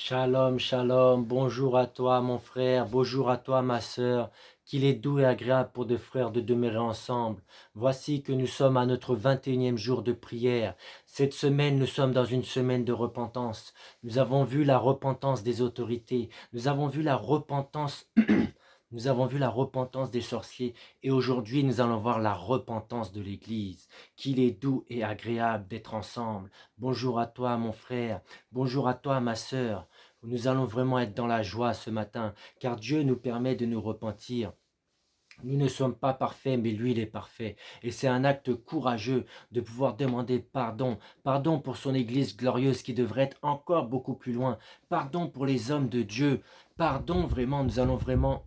Shalom, shalom, bonjour à toi mon frère, bonjour à toi ma sœur, qu'il est doux et agréable pour deux frères de demeurer ensemble. Voici que nous sommes à notre 21e jour de prière. Cette semaine, nous sommes dans une semaine de repentance. Nous avons vu la repentance des autorités, nous avons vu la repentance nous avons vu la repentance des sorciers et aujourd'hui nous allons voir la repentance de l'Église. Qu'il est doux et agréable d'être ensemble. Bonjour à toi mon frère, bonjour à toi ma sœur. Nous allons vraiment être dans la joie ce matin, car Dieu nous permet de nous repentir. Nous ne sommes pas parfaits, mais lui, il est parfait. Et c'est un acte courageux de pouvoir demander pardon. Pardon pour son Église glorieuse qui devrait être encore beaucoup plus loin. Pardon pour les hommes de Dieu. Pardon vraiment, nous allons vraiment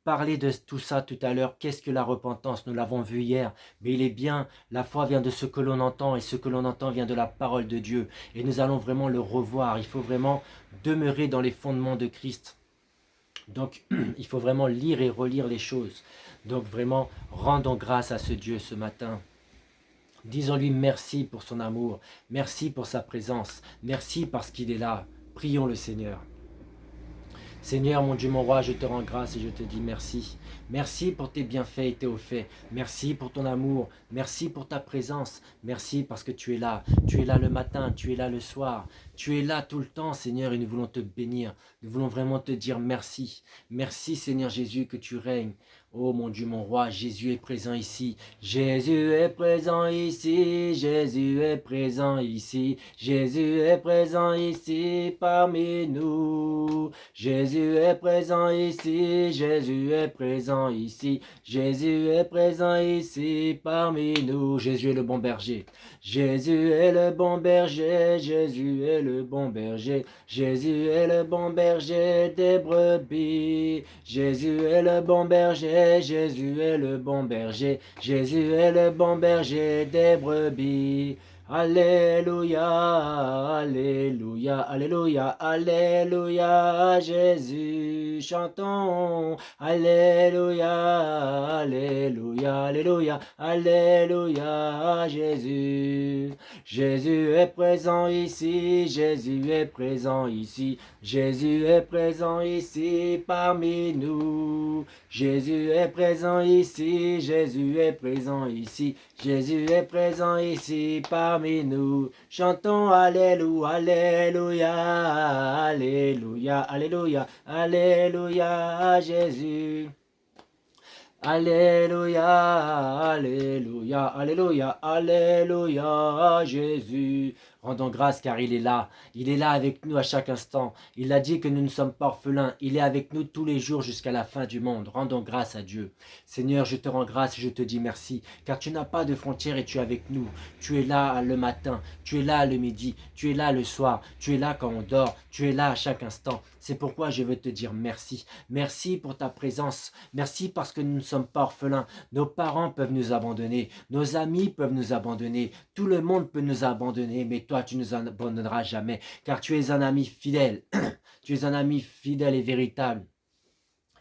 parler de tout ça tout à l'heure. Qu'est-ce que la repentance? Nous l'avons vu hier. Mais il est bien, la foi vient de ce que l'on entend et ce que l'on entend vient de la parole de Dieu. Et nous allons vraiment le revoir. Il faut vraiment demeurer dans les fondements de Christ. Donc, il faut vraiment lire et relire les choses. Donc, vraiment, rendons grâce à ce Dieu ce matin. Disons-lui merci pour son amour, merci pour sa présence, merci parce qu'il est là. Prions le Seigneur. Seigneur, mon Dieu, mon roi, je te rends grâce et je te dis merci. Merci pour tes bienfaits et tes hauts faits. Merci pour ton amour. Merci pour ta présence. Merci parce que tu es là. Tu es là le matin, tu es là le soir. Tu es là tout le temps, Seigneur, et nous voulons te bénir. Nous voulons vraiment te dire merci. Merci, Seigneur Jésus, que tu règnes. Oh mon Dieu, mon roi, Jésus est présent ici. Jésus est présent ici. Jésus est présent ici. Jésus est présent ici parmi nous. Jésus est présent ici. Jésus est présent ici. Jésus est présent ici parmi nous. Jésus est le bon berger. Jésus est le bon berger. Jésus est le bon berger. Jésus est le bon berger des brebis. Jésus est le bon berger. Jésus est le bon berger, Jésus est le bon berger des brebis. Alléluia, Alléluia, Alléluia, Alléluia, Jésus, chantons. Alléluia, Alléluia, Alléluia, Alléluia, Jésus. Jésus est présent ici, Jésus est présent ici, Jésus est présent ici parmi nous. Jésus est présent ici, Jésus est présent ici, Jésus est présent ici parmi nous. Chantons Alléluia, Alléluia, Alléluia, Alléluia, Alléluia, Jésus. Alléluia, Alléluia, Alléluia, Alléluia, Jésus. Rendons grâce car il est là avec nous à chaque instant. Il a dit que nous ne sommes pas orphelins, il est avec nous tous les jours jusqu'à la fin du monde. Rendons grâce à Dieu. Seigneur, je te rends grâce et je te dis merci, car tu n'as pas de frontières et tu es avec nous. Tu es là le matin, tu es là le midi, tu es là le soir, tu es là quand on dort, tu es là à chaque instant. C'est pourquoi je veux te dire merci. Merci pour ta présence, merci parce que nous ne sommes pas orphelins. Nos parents peuvent nous abandonner, nos amis peuvent nous abandonner, tout le monde peut nous abandonner, mais toi tu nous abandonneras jamais, car tu es un ami fidèle, tu es un ami fidèle et véritable.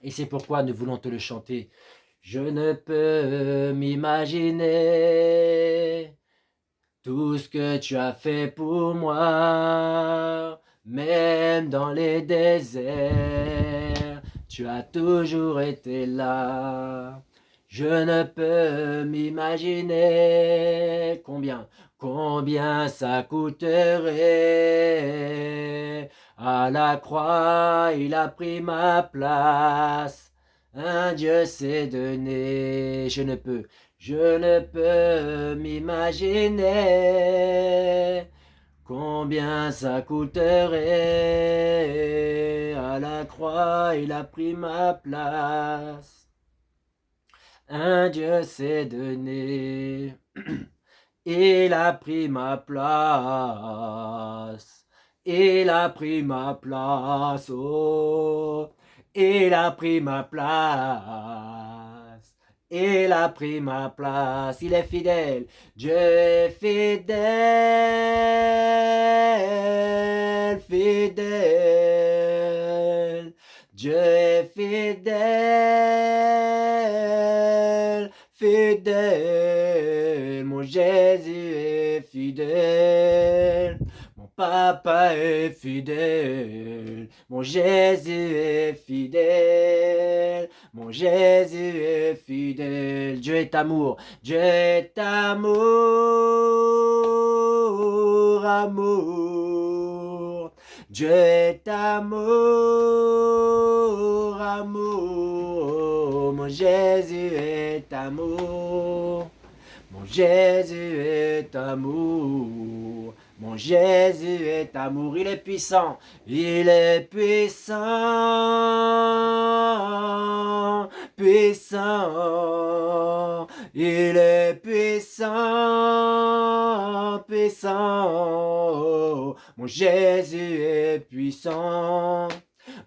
Et c'est pourquoi nous voulons te le chanter. Je ne peux m'imaginer tout ce que tu as fait pour moi, même dans les déserts, tu as toujours été là. Je ne peux m'imaginer combien ça coûterait. À la croix, il a pris ma place. Un Dieu s'est donné. Je ne peux m'imaginer combien ça coûterait. À la croix, il a pris ma place. Un Dieu s'est donné. Il a pris ma place. Il a pris ma place. Oh, il a pris ma place. Il a pris ma place. Il est fidèle. Dieu est fidèle, fidèle. Dieu est fidèle, fidèle. Mon Jésus est fidèle. papa est fidèle, mon Jésus est fidèle, mon Jésus est fidèle. Dieu est amour, Dieu est amour, amour. Dieu est amour, amour. Mon Jésus est amour. Mon Jésus est amour, mon Jésus est amour, il est puissant, puissant, il est puissant, puissant, mon Jésus est puissant.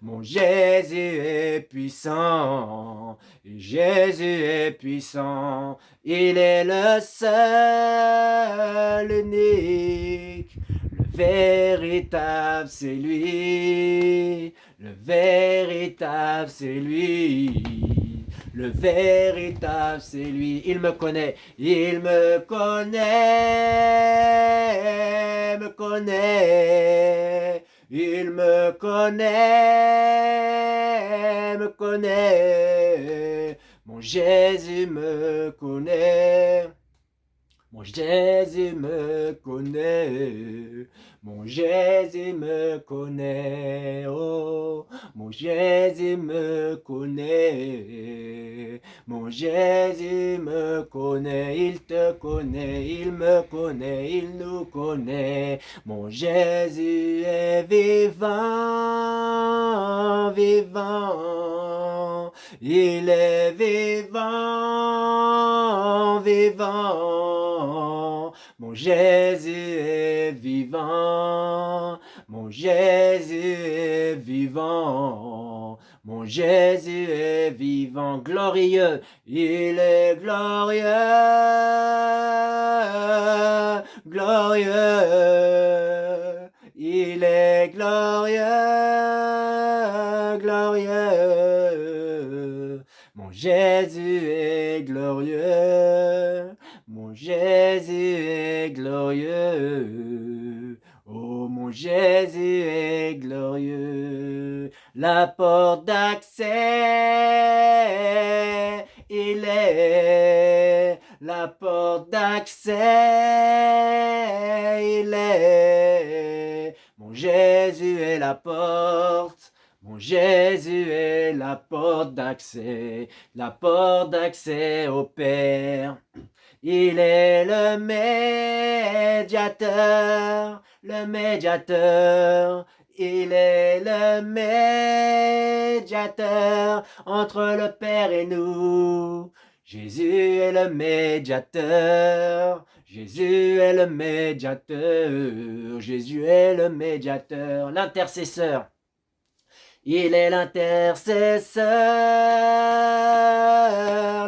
Mon Jésus est puissant, Jésus est puissant, il est le seul, unique, le véritable c'est lui, le véritable c'est lui. Le véritable c'est lui, il me connaît, il me connaît, me connaît. Il me connaît, mon Jésus me connaît, mon Jésus me connaît, mon Jésus me connaît, oh, mon Jésus me connaît, mon Jésus me connaît, il te connaît, il me connaît, il nous connaît, mon Jésus est vivant, vivant, il est vivant, vivant, mon Jésus est vivant, mon Jésus est vivant, mon Jésus est vivant, glorieux, il est glorieux, glorieux, il est glorieux, glorieux, mon Jésus est glorieux, mon Jésus est glorieux, oh mon Jésus est glorieux, la porte d'accès, il est, la porte d'accès, il est, mon Jésus est la porte, mon Jésus est la porte d'accès au Père. Il est le médiateur, il est le médiateur entre le Père et nous. Jésus est le médiateur, Jésus est le médiateur, Jésus est le médiateur, l'intercesseur. Il est l'intercesseur,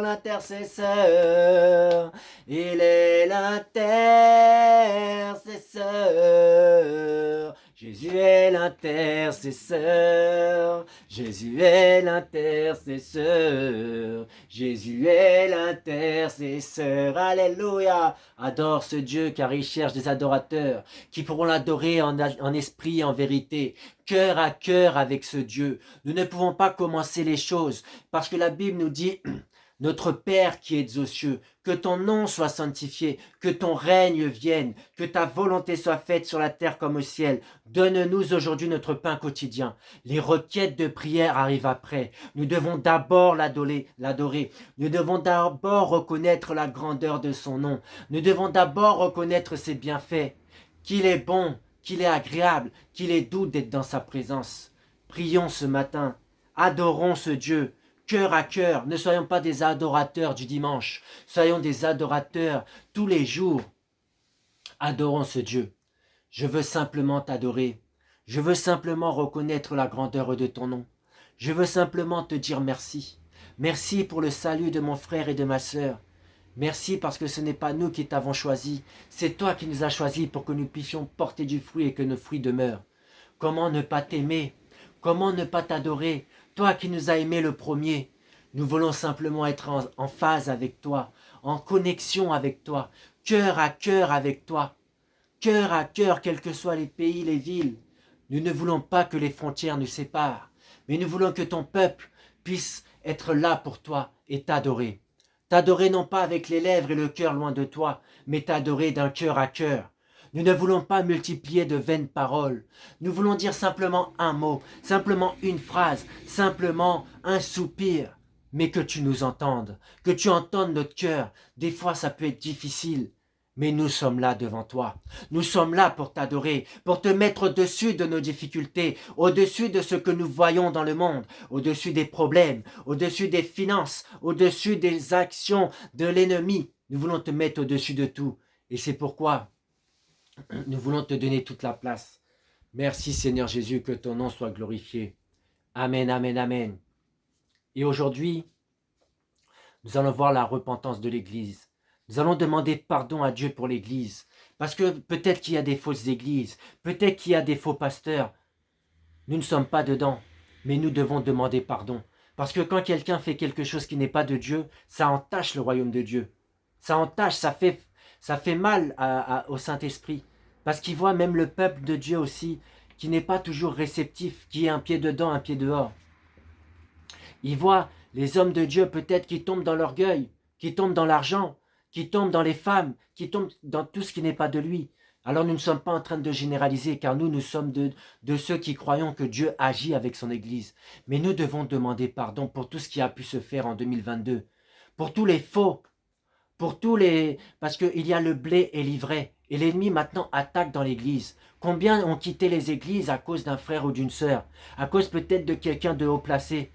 l'intercesseur, il est l'intercesseur. Jésus est l'intercesseur, Jésus est l'intercesseur, Jésus est l'intercesseur. Alléluia! Adore ce Dieu car il cherche des adorateurs qui pourront l'adorer en esprit et en vérité, cœur à cœur avec ce Dieu. Nous ne pouvons pas commencer les choses parce que la Bible nous dit notre Père qui es aux cieux, que ton nom soit sanctifié, que ton règne vienne, que ta volonté soit faite sur la terre comme au ciel. Donne-nous aujourd'hui notre pain quotidien. Les requêtes de prière arrivent après. Nous devons d'abord l'adorer. Nous devons d'abord reconnaître la grandeur de son nom. Nous devons d'abord reconnaître ses bienfaits, qu'il est bon, qu'il est agréable, qu'il est doux d'être dans sa présence. Prions ce matin, adorons ce Dieu, cœur à cœur. Ne soyons pas des adorateurs du dimanche, soyons des adorateurs tous les jours. Adorons ce Dieu. Je veux simplement t'adorer. Je veux simplement reconnaître la grandeur de ton nom. Je veux simplement te dire merci. Merci pour le salut de mon frère et de ma sœur. Merci parce que ce n'est pas nous qui t'avons choisi, c'est toi qui nous as choisis pour que nous puissions porter du fruit et que nos fruits demeurent. Comment ne pas t'aimer? Comment ne pas t'adorer? Toi qui nous as aimés le premier. Nous voulons simplement être en phase avec toi, en connexion avec toi, cœur à cœur avec toi, cœur à cœur, quels que soient les pays, les villes. Nous ne voulons pas que les frontières nous séparent, mais nous voulons que ton peuple puisse être là pour toi et t'adorer. T'adorer non pas avec les lèvres et le cœur loin de toi, mais t'adorer d'un cœur à cœur. Nous ne voulons pas multiplier de vaines paroles. Nous voulons dire simplement un mot, simplement une phrase, simplement un soupir. Mais que tu nous entendes, que tu entendes notre cœur. Des fois, ça peut être difficile. Mais nous sommes là devant toi. Nous sommes là pour t'adorer, pour te mettre au-dessus de nos difficultés, au-dessus de ce que nous voyons dans le monde, au-dessus des problèmes, au-dessus des finances, au-dessus des actions de l'ennemi. Nous voulons te mettre au-dessus de tout. Et c'est pourquoi nous voulons te donner toute la place. Merci Seigneur Jésus, que ton nom soit glorifié. Amen, amen, amen. Et aujourd'hui, nous allons voir la repentance de l'Église. Nous allons demander pardon à Dieu pour l'Église. Parce que peut-être qu'il y a des fausses églises, peut-être qu'il y a des faux pasteurs. Nous ne sommes pas dedans, mais nous devons demander pardon. Parce que quand quelqu'un fait quelque chose qui n'est pas de Dieu, ça entache le royaume de Dieu. Ça entache, ça fait mal au Saint-Esprit. Parce qu'il voit même le peuple de Dieu aussi, qui n'est pas toujours réceptif, qui est un pied dedans, un pied dehors. Il voit les hommes de Dieu peut-être qui tombent dans l'orgueil, qui tombent dans l'argent, qui tombent dans les femmes, qui tombent dans tout ce qui n'est pas de lui. Alors nous ne sommes pas en train de généraliser, car nous sommes de ceux qui croyons que Dieu agit avec son Église. Mais nous devons demander pardon pour tout ce qui a pu se faire en 2022, pour tous les faux, pour tous les... Parce qu'il y a le blé et l'ivraie, et l'ennemi maintenant attaque dans l'Église. Combien ont quitté les églises à cause d'un frère ou d'une sœur, à cause peut-être de quelqu'un de haut placé.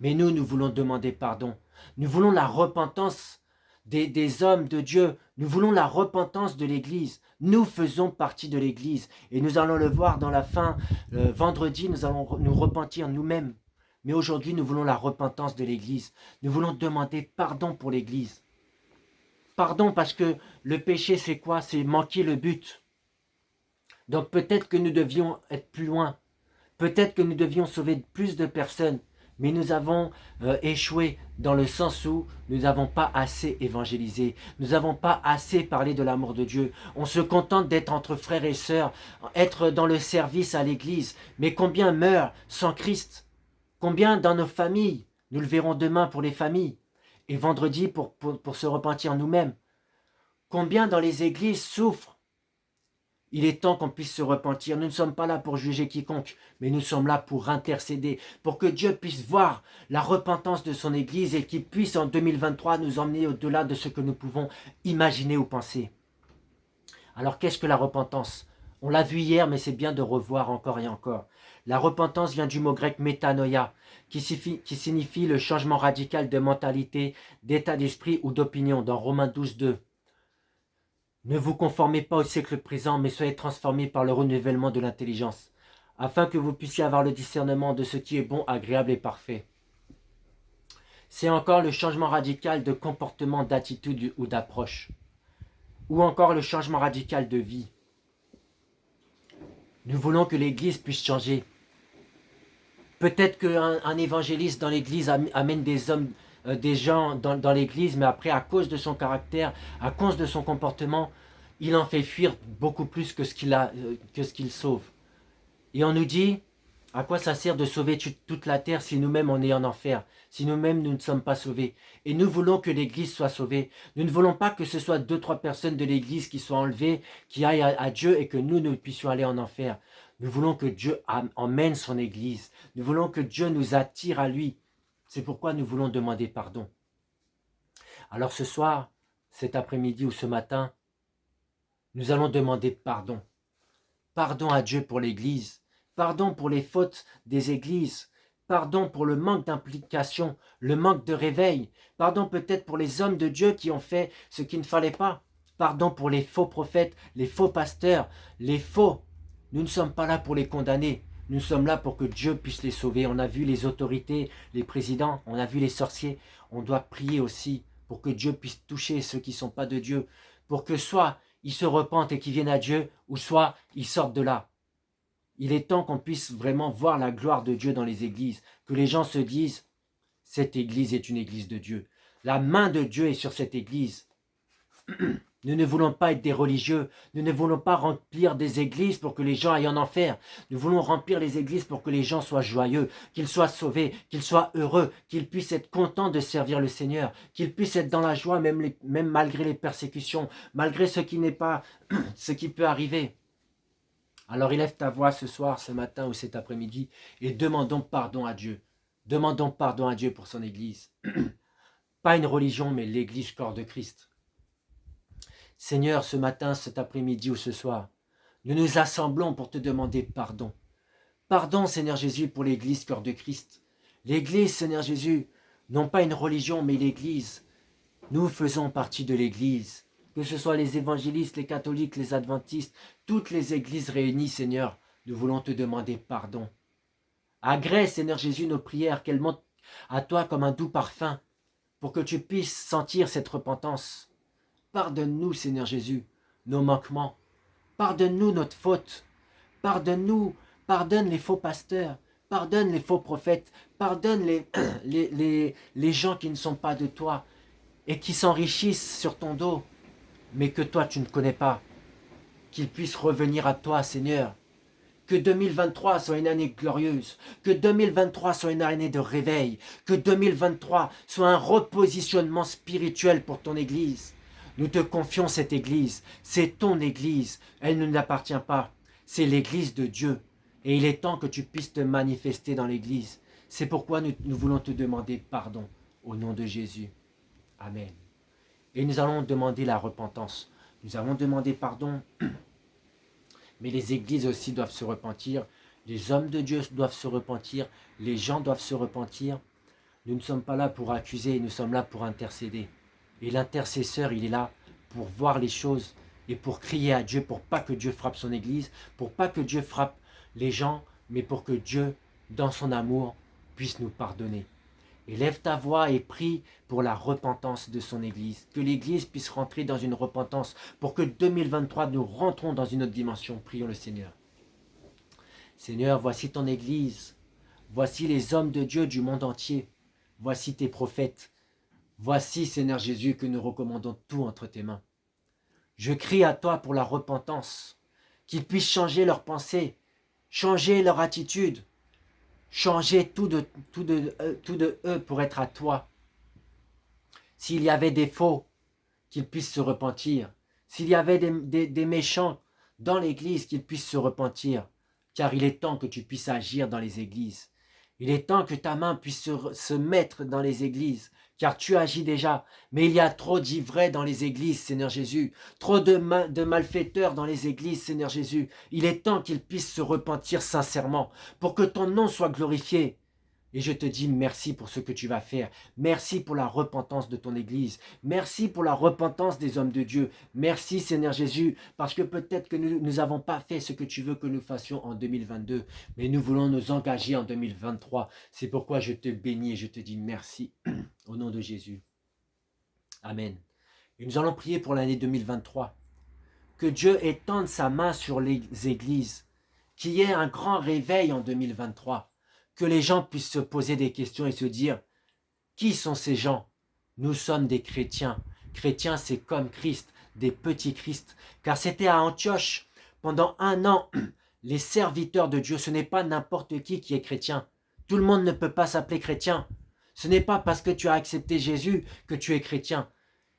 Mais nous voulons demander pardon. Nous voulons la repentance des hommes de Dieu. Nous voulons la repentance de l'Église. Nous faisons partie de l'Église. Et nous allons le voir dans la fin. Vendredi, nous allons nous repentir nous-mêmes. Mais aujourd'hui, nous voulons la repentance de l'Église. Nous voulons demander pardon pour l'Église. Pardon parce que le péché, c'est quoi? C'est manquer le but. Donc peut-être que nous devions être plus loin. Peut-être que nous devions sauver plus de personnes. Mais nous avons échoué dans le sens où nous n'avons pas assez évangélisé. Nous n'avons pas assez parlé de l'amour de Dieu. On se contente d'être entre frères et sœurs, être dans le service à l'église. Mais combien meurent sans Christ? Combien dans nos familles? Nous le verrons demain pour les familles. Et vendredi pour se repentir nous-mêmes. Combien dans les églises souffrent? Il est temps qu'on puisse se repentir. Nous ne sommes pas là pour juger quiconque, mais nous sommes là pour intercéder, pour que Dieu puisse voir la repentance de son Église et qu'il puisse en 2023 nous emmener au-delà de ce que nous pouvons imaginer ou penser. Alors qu'est-ce que la repentance? On l'a vu hier, mais c'est bien de revoir encore et encore. La repentance vient du mot grec métanoïa, qui signifie le changement radical de mentalité, d'état d'esprit ou d'opinion, dans Romains 12, 2. Ne vous conformez pas au siècle présent, mais soyez transformés par le renouvellement de l'intelligence, afin que vous puissiez avoir le discernement de ce qui est bon, agréable et parfait. C'est encore le changement radical de comportement, d'attitude ou d'approche, ou encore le changement radical de vie. Nous voulons que l'Église puisse changer. Peut-être qu'un évangéliste dans l'Église amène des hommes, des gens dans l'Église, mais après, à cause de son caractère, à cause de son comportement, il en fait fuir beaucoup plus que ce qu'il sauve. Et on nous dit, à quoi ça sert de sauver toute la terre si nous-mêmes on est en enfer, si nous-mêmes nous ne sommes pas sauvés? Et nous voulons que l'Église soit sauvée. Nous ne voulons pas que ce soit 2-3 personnes de l'Église qui soient enlevées, qui aillent à Dieu et que nous puissions aller en enfer. Nous voulons que Dieu emmène son Église. Nous voulons que Dieu nous attire à lui. C'est pourquoi nous voulons demander pardon. Alors ce soir, cet après-midi ou ce matin, nous allons demander pardon. Pardon à Dieu pour l'Église. Pardon pour les fautes des églises. Pardon pour le manque d'implication, le manque de réveil. Pardon peut-être pour les hommes de Dieu qui ont fait ce qu'il ne fallait pas. Pardon pour les faux prophètes, les faux pasteurs, les faux. Nous ne sommes pas là pour les condamner. Nous sommes là pour que Dieu puisse les sauver. On a vu les autorités, les présidents, on a vu les sorciers. On doit prier aussi pour que Dieu puisse toucher ceux qui ne sont pas de Dieu. Pour que soit ils se repentent et qu'ils viennent à Dieu, ou soit ils sortent de là. Il est temps qu'on puisse vraiment voir la gloire de Dieu dans les églises. Que les gens se disent, cette église est une église de Dieu. La main de Dieu est sur cette église. Nous ne voulons pas être des religieux. Nous ne voulons pas remplir des églises pour que les gens aillent en enfer. Nous voulons remplir les églises pour que les gens soient joyeux, qu'ils soient sauvés, qu'ils soient heureux, qu'ils puissent être contents de servir le Seigneur, qu'ils puissent être dans la joie même malgré les persécutions, malgré ce qui n'est pas, ce qui peut arriver. Alors élève ta voix ce soir, ce matin ou cet après-midi et demandons pardon à Dieu. Demandons pardon à Dieu pour son Église. Pas une religion, mais l'Église corps de Christ. Seigneur, ce matin, cet après-midi ou ce soir, nous nous assemblons pour te demander pardon. Pardon, Seigneur Jésus, pour l'Église corps de Christ. L'Église, Seigneur Jésus, non pas une religion, mais l'Église. Nous faisons partie de l'Église. Que ce soit les évangélistes, les catholiques, les adventistes, toutes les églises réunies, Seigneur, nous voulons te demander pardon. Agrée, Seigneur Jésus, nos prières, qu'elles montent à toi comme un doux parfum, pour que tu puisses sentir cette repentance. Pardonne-nous, Seigneur Jésus, nos manquements. Pardonne-nous notre faute. Pardonne-nous, pardonne les faux pasteurs. Pardonne les faux prophètes. Pardonne les gens qui ne sont pas de toi et qui s'enrichissent sur ton dos, mais que toi tu ne connais pas. Qu'ils puissent revenir à toi, Seigneur. Que 2023 soit une année glorieuse, que 2023 soit une année de réveil, que 2023 soit un repositionnement spirituel pour ton Église. Nous te confions cette Église, c'est ton Église, elle ne nous appartient pas, c'est l'Église de Dieu. Et il est temps que tu puisses te manifester dans l'Église. C'est pourquoi nous voulons te demander pardon au nom de Jésus. Amen. Et nous allons demander la repentance. Nous allons demander pardon. Mais les églises aussi doivent se repentir, les hommes de Dieu doivent se repentir, les gens doivent se repentir. Nous ne sommes pas là pour accuser, nous sommes là pour intercéder. Et l'intercesseur, il est là pour voir les choses et pour crier à Dieu, pour pas que Dieu frappe son église, pour pas que Dieu frappe les gens, mais pour que Dieu, dans son amour, puisse nous pardonner. Élève ta voix et prie pour la repentance de son Église. Que l'Église puisse rentrer dans une repentance pour que 2023, nous rentrons dans une autre dimension. Prions le Seigneur. Seigneur, voici ton Église. Voici les hommes de Dieu du monde entier. Voici tes prophètes. Voici, Seigneur Jésus, que nous recommandons tout entre tes mains. Je crie à toi pour la repentance, qu'ils puissent changer leurs pensées, changer leur attitude, changer tout de eux pour être à toi. S'il y avait des faux, qu'ils puissent se repentir. S'il y avait des méchants dans l'église, qu'ils puissent se repentir. Car il est temps que tu puisses agir dans les églises. Il est temps que ta main puisse se mettre dans les églises. Car tu agis déjà. Mais il y a trop d'ivraies dans les églises, Seigneur Jésus. Trop de malfaiteurs dans les églises, Seigneur Jésus. Il est temps qu'ils puissent se repentir sincèrement. Pour que ton nom soit glorifié. Et je te dis merci pour ce que tu vas faire. Merci pour la repentance de ton Église. Merci pour la repentance des hommes de Dieu. Merci Seigneur Jésus, parce que peut-être que nous n'avons pas fait ce que tu veux que nous fassions en 2022, mais nous voulons nous engager en 2023. C'est pourquoi je te bénis et je te dis merci au nom de Jésus. Amen. Et nous allons prier pour l'année 2023. Que Dieu étende sa main sur les églises. Qu'il y ait un grand réveil en 2023. Que les gens puissent se poser des questions et se dire, qui sont ces gens? Nous sommes des chrétiens. Chrétiens, c'est comme Christ, des petits Christ. Car c'était à Antioche, pendant 1 an, les serviteurs de Dieu, ce n'est pas n'importe qui est chrétien. Tout le monde ne peut pas s'appeler chrétien. Ce n'est pas parce que tu as accepté Jésus que tu es chrétien.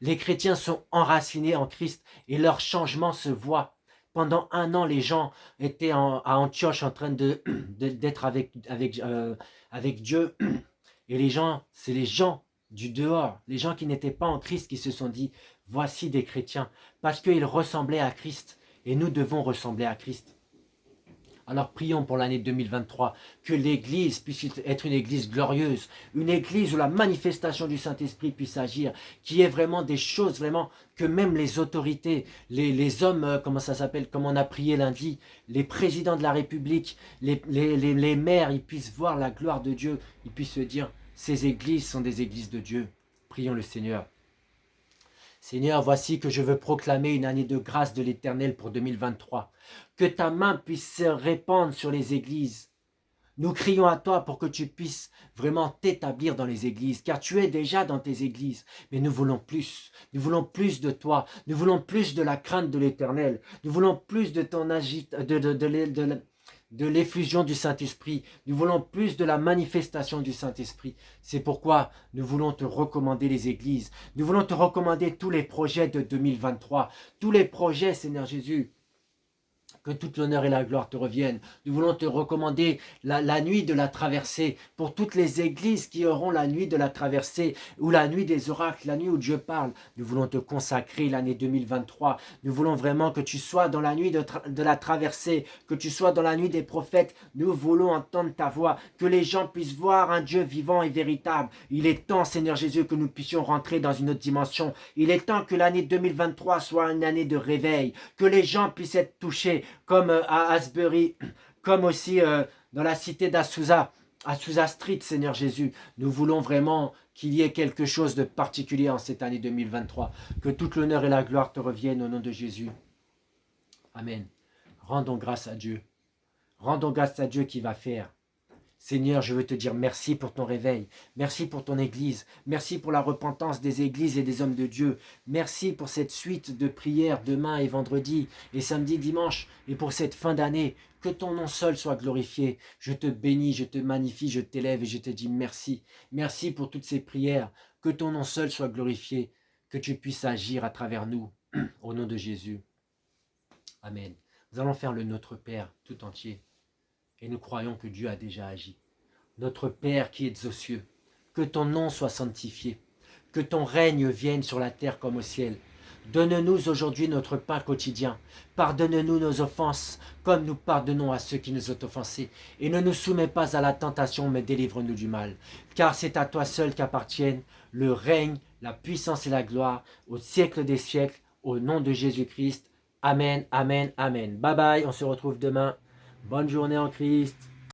Les chrétiens sont enracinés en Christ et leur changement se voit. Pendant 1 an, les gens étaient à Antioche en train d'être avec Dieu. Et les gens, c'est les gens du dehors, les gens qui n'étaient pas en Christ qui se sont dit, voici des chrétiens, parce qu'ils ressemblaient à Christ. Et nous devons ressembler à Christ. Alors prions pour l'année 2023, que l'Église puisse être une Église glorieuse, une Église où la manifestation du Saint-Esprit puisse agir, qui ait vraiment des choses, vraiment, que même les autorités, les hommes, comment ça s'appelle, comme on a prié lundi, les présidents de la République, les maires, ils puissent voir la gloire de Dieu, ils puissent se dire, ces églises sont des églises de Dieu. Prions le Seigneur. Seigneur, voici que je veux proclamer une année de grâce de l'Éternel pour 2023. Que ta main puisse se répandre sur les églises. Nous crions à toi pour que tu puisses vraiment t'établir dans les églises, car tu es déjà dans tes églises. Mais nous voulons plus. Nous voulons plus de toi. Nous voulons plus de la crainte de l'Éternel. Nous voulons plus de ton de l'effusion du Saint-Esprit. Nous voulons plus de la manifestation du Saint-Esprit. C'est pourquoi nous voulons te recommander les églises. Nous voulons te recommander tous les projets de 2023. Tous les projets, Seigneur Jésus. Que toute l'honneur et la gloire te reviennent. Nous voulons te recommander la nuit de la traversée pour toutes les églises qui auront la nuit de la traversée ou la nuit des oracles, la nuit où Dieu parle. Nous voulons te consacrer l'année 2023. Nous voulons vraiment que tu sois dans la nuit de la traversée, que tu sois dans la nuit des prophètes. Nous voulons entendre ta voix, que les gens puissent voir un Dieu vivant et véritable. Il est temps, Seigneur Jésus, que nous puissions rentrer dans une autre dimension. Il est temps que l'année 2023 soit une année de réveil, que les gens puissent être touchés, comme à Asbury, comme aussi dans la cité d'Azusa, Azusa Street, Seigneur Jésus. Nous voulons vraiment qu'il y ait quelque chose de particulier en cette année 2023. Que toute l'honneur et la gloire te reviennent au nom de Jésus. Amen. Rendons grâce à Dieu. Rendons grâce à Dieu qui va faire. Seigneur, je veux te dire merci pour ton réveil, merci pour ton Église, merci pour la repentance des églises et des hommes de Dieu, merci pour cette suite de prières demain et vendredi et samedi, dimanche, et pour cette fin d'année, que ton nom seul soit glorifié. Je te bénis, je te magnifie, je t'élève et je te dis merci. Merci pour toutes ces prières, que ton nom seul soit glorifié, que tu puisses agir à travers nous, au nom de Jésus. Amen. Nous allons faire le Notre Père tout entier. Et nous croyons que Dieu a déjà agi. Notre Père qui es aux cieux, que ton nom soit sanctifié, que ton règne vienne sur la terre comme au ciel. Donne-nous aujourd'hui notre pain quotidien. Pardonne-nous nos offenses, comme nous pardonnons à ceux qui nous ont offensés. Et ne nous soumets pas à la tentation, mais délivre-nous du mal. Car c'est à toi seul qu'appartiennent le règne, la puissance et la gloire, au siècle des siècles, au nom de Jésus-Christ. Amen, amen, amen. Bye bye, on se retrouve demain. Bonne journée en Christ.